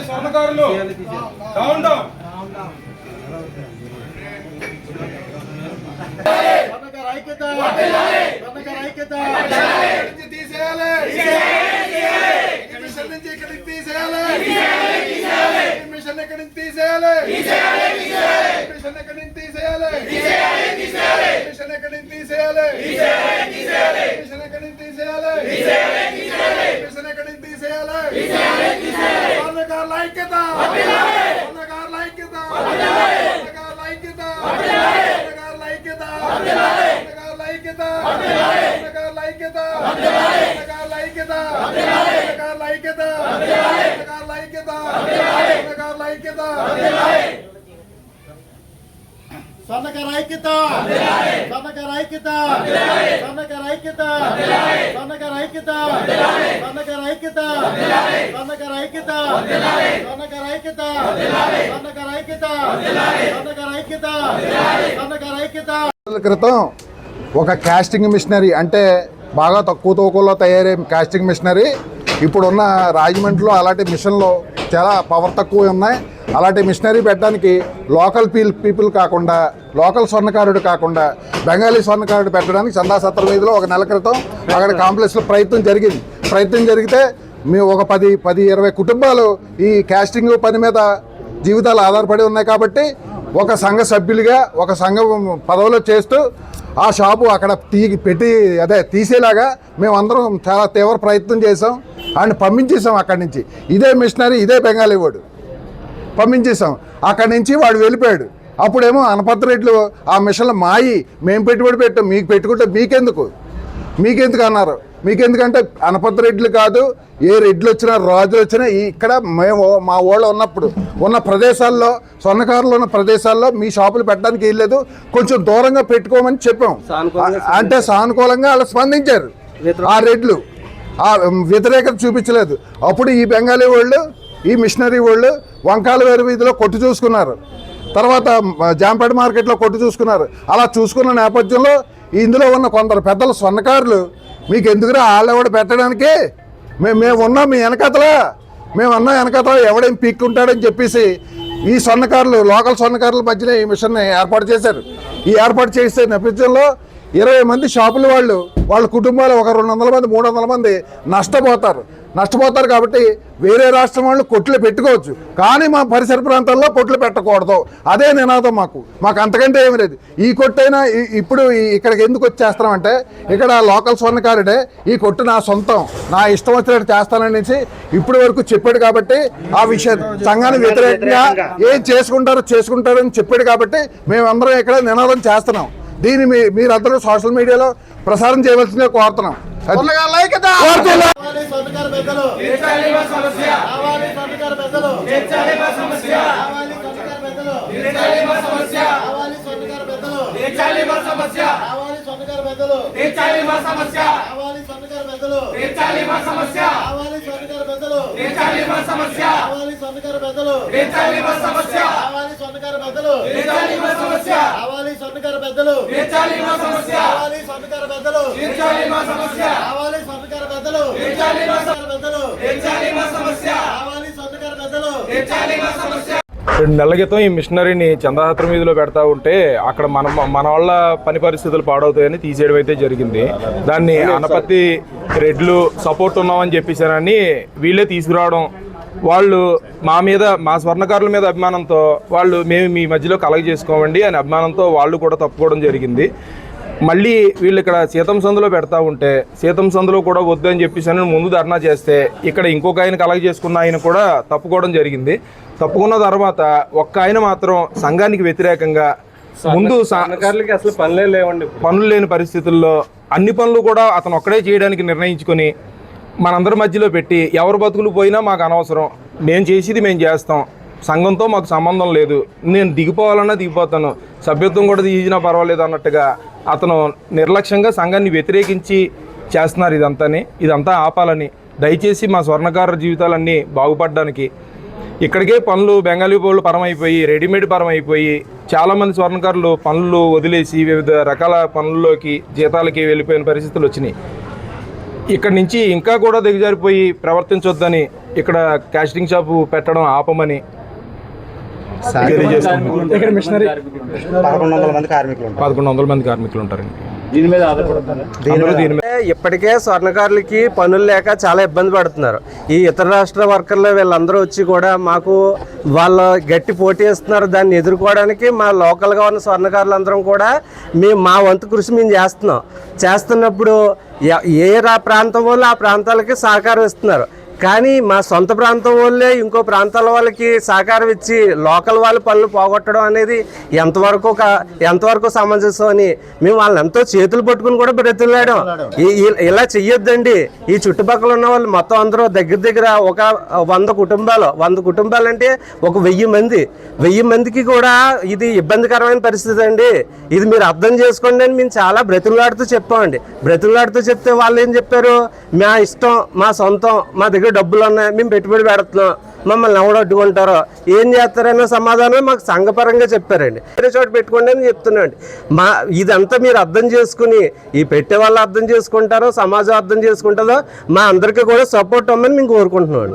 స్వర్ణకారులు down down క్రితం ఒక casting machinery అంటే బాగా తక్కువ తూకంలో తయారయ్యే కాస్టింగ్ మిషనరీ ఇప్పుడున్న రాజమండ్రిలో అలాంటి మిషన్లు చాలా పవర్ తక్కువ ఉన్నాయి. అలాంటి మిషనరీ పెట్టడానికి లోకల్ పీపుల్ కాకుండా లోకల్ స్వర్ణకారుడు కాకుండా బెంగాలీ స్వర్ణకారుడు పెట్టడానికి చందాసత్రం వీధిలో ఒక నెల క్రితం అక్కడ కాంప్లెక్స్లో ప్రయత్నం జరిగితే మేము ఒక 10-20 కుటుంబాలు ఈ కాస్టింగ్ పని మీద జీవితాలు ఆధారపడి ఉన్నాయి. కాబట్టి ఒక సంఘ సభ్యులుగా ఒక సంఘం పదవిలో చేస్తూ ఆ షాపు అక్కడ తీసేలాగా మేమందరం చాలా తీవ్ర ప్రయత్నం చేసాం అండ్ పంపించేసాం అక్కడి నుంచి. ఇదే మిషనరీ ఇదే బెంగాలీ వాడు పంపించేసాం. అక్కడి నుంచి వాడు వెళ్ళిపోయాడు. అప్పుడేమో అనపత్ర రెడ్లు ఆ మిషన్లు మాయి మేము పెట్టుబడి పెట్టాం, మీకు పెట్టుకుంటే మీకెందుకు అన్నారు. మీకెందుకంటే అనపత్ర రెడ్లు కాదు, ఏ రెడ్లు వచ్చినా రాజులు వచ్చినా ఇక్కడ మేము మా ఊళ్ళో ఉన్నప్పుడు ఉన్న ప్రదేశాల్లో స్వర్ణకారులు ఉన్న ప్రదేశాల్లో మీ షాపులు పెట్టడానికి వెళ్ళలేదు, కొంచెం దూరంగా పెట్టుకోమని చెప్పాం. అంటే సానుకూలంగా వాళ్ళు స్పందించారు. ఆ రెడ్లు ఆ వ్యతిరేకత చూపించలేదు. అప్పుడు ఈ బెంగాలీ వాళ్ళు ఈ మిషనరీ వాళ్ళు వంకాల వేరు వీధిలో కొట్టు చూసుకున్నారు, తర్వాత జాంపేట మార్కెట్లో కొట్టు చూసుకున్నారు. అలా చూసుకున్న నేపథ్యంలో ఇందులో ఉన్న కొందరు పెద్దల స్వర్ణకారులు మీకు ఎందుకురా వాళ్ళెవడ పెట్టడానికి మేమున్నాం మీ వెనకతల ఎవడేం పీక్కుంటాడని చెప్పేసి ఈ స్వర్ణకారులు లోకల్ స్వర్ణకారుల మధ్యనే ఈ మిషన్ని ఏర్పాటు చేశారు. ఈ ఏర్పాటు చేసే నేపథ్యంలో 20 మంది షాపుల వాళ్ళ కుటుంబాలు ఒక 200 మంది 300 మంది నష్టపోతారు. కాబట్టి వేరే రాష్ట్రం వాళ్ళు కొట్లు పెట్టుకోవచ్చు, కానీ మా పరిసర ప్రాంతాల్లో కొట్లు పెట్టకూడదు. అదే నినాదం మాకు అంతకంటే ఏమి లేదు. ఈ కొట్టైనా ఇప్పుడు ఇక్కడికి ఎందుకు వచ్చేస్తామంటే ఇక్కడ లోకల్ స్వర్ణకారుడే ఈ కొట్టు నా సొంతం, నా ఇష్టం వచ్చినట్టు చేస్తాననేసి ఇప్పటి వరకు చెప్పాడు. కాబట్టి ఆ విషయం సంఘాన్ని వ్యతిరేకంగా ఏం చేసుకుంటారని చెప్పాడు. కాబట్టి మేమందరం ఇక్కడ నినాదం చేస్తున్నాం. దీన్ని మీరందరూ సోషల్ మీడియాలో ప్రసారం చేయవలసిందిగా కోరుతున్నాం. రెండు నెలల క్రితం ఈ మిషనరీని చందాసత్రం వీధిలో పెడతా ఉంటే అక్కడ మన వాళ్ళ పని పరిస్థితులు పాడవుతాయని తీసేయడం అయితే జరిగింది. దాన్ని అనపత్తి రెడ్లు సపోర్ట్ ఉన్నామని చెప్పేసారని వీళ్ళే తీసుకురావడం, వాళ్ళు మా స్వర్ణకారుల మీద అభిమానంతో మేము మీ మధ్యలో కలగ చేసుకోమండి అని అభిమానంతో వాళ్ళు కూడా తప్పుకోవడం జరిగింది. మళ్ళీ వీళ్ళు ఇక్కడ సీతం సందులో పెడతా ఉంటే సీతం సందులో కూడా వద్దు అని చెప్పేసి ముందు ధర్నా చేస్తే ఇక్కడ ఇంకొక ఆయన కలగ చేసుకున్న ఆయన కూడా తప్పుకోవడం జరిగింది. తప్పుకున్న తర్వాత ఒక్క ఆయన మాత్రం సంఘానికి వ్యతిరేకంగా ముందు అసలు పనులు లేని పరిస్థితుల్లో అన్ని పనులు కూడా అతను ఒక్కడే చేయడానికి నిర్ణయించుకొని మనందరి మధ్యలో పెట్టి ఎవరు బతుకులు పోయినా మాకు అనవసరం, మేము చేసేది మేము చేస్తాం, సంఘంతో మాకు సంబంధం లేదు, నేను దిగిపోవాలన్నా దిగిపోతాను, సభ్యత్వం కూడా తీసినా పర్వాలేదు అన్నట్టుగా అతను నిర్లక్ష్యంగా సంఘాన్ని వ్యతిరేకించి చేస్తున్నారు. ఇదంతా ఆపాలని, దయచేసి మా స్వర్ణకారుల జీవితాలన్నీ బాగుపడడానికి ఇక్కడికే పనులు బెంగాలీ పనులు పరమైపోయి రెడీమేడ్ పరమైపోయి చాలామంది స్వర్ణకారులు పనులు వదిలేసి వివిధ రకాల పనుల్లోకి జీతాలకి వెళ్ళిపోయిన పరిస్థితులు వచ్చినాయి. ఇక్కడ నుంచి ఇంకా కూడా దిగజారిపోయి ప్రవర్తించొద్దని ఇక్కడ క్యాస్టింగ్ షాపు పెట్టడం ఆపమని తెలియజేస్తున్నాం. ఇక్కడ మిషనరీ 1100 మంది కార్మికులు ఉంటారు. 1100 మంది కార్మికులు ఉంటారండి. దీని మీద ఆధారపడుతున్నారు. దీని మీద ఇప్పటికే స్వర్ణకారులకి పనులు లేక చాలా ఇబ్బంది పడుతున్నారు. ఈ ఇతర రాష్ట్ర వర్కర్లు వీళ్ళందరూ వచ్చి కూడా మాకు వాళ్ళు గట్టి పోటీ ఇస్తున్నారు. దాన్ని ఎదుర్కోవడానికి మా లోకల్గా ఉన్న స్వర్ణకారులందరం కూడా మా వంతు కృషి మేము చేస్తున్నప్పుడు ఏ ప్రాంతం వాళ్ళు ఆ ప్రాంతాలకి సహకారం ఇస్తున్నారు. కానీ మా సొంత ప్రాంతం వాళ్ళే ఇంకో ప్రాంతాల వాళ్ళకి సహకారం ఇచ్చి లోకల్ వాళ్ళ పనులు పోగొట్టడం అనేది ఎంతవరకు సమంజసం అని మేము వాళ్ళని ఎంతో చేతులు పట్టుకుని కూడా బ్రతిలాడాం. ఇలా చెయ్యొద్దండి. ఈ చుట్టుపక్కల ఉన్న వాళ్ళు మొత్తం అందరూ దగ్గర ఒక 100 కుటుంబాలు అంటే ఒక 1000 మందికి కూడా ఇది ఇబ్బందికరమైన పరిస్థితి అండి. ఇది మీరు అర్థం చేసుకోండి అని మేము చాలా బ్రతిలాడుతూ చెప్పామండి. బ్రతిలాడుతూ చెప్తే వాళ్ళు ఏం చెప్పారు, మా ఇష్టం, మా సొంతం, మా దగ్గర డబ్బులు ఉన్నాయి, మేము పెట్టుబడి పెడుతున్నాం, మమ్మల్ని ఎవరు అడ్డుకుంటారో ఏం చేస్తారనే సమాధానం మాకు సంఘపరంగా చెప్పారండి. వేరే చోట పెట్టుకోండి అని చెప్తున్నాండి. ఇదంతా మీరు అర్థం చేసుకుని ఈ పెట్టే వాళ్ళు అర్థం చేసుకుంటారో సమాజం అర్థం చేసుకుంటుందో మా అందరికీ కూడా సపోర్ట్ అవ్వమని మేము కోరుకుంటున్నాం.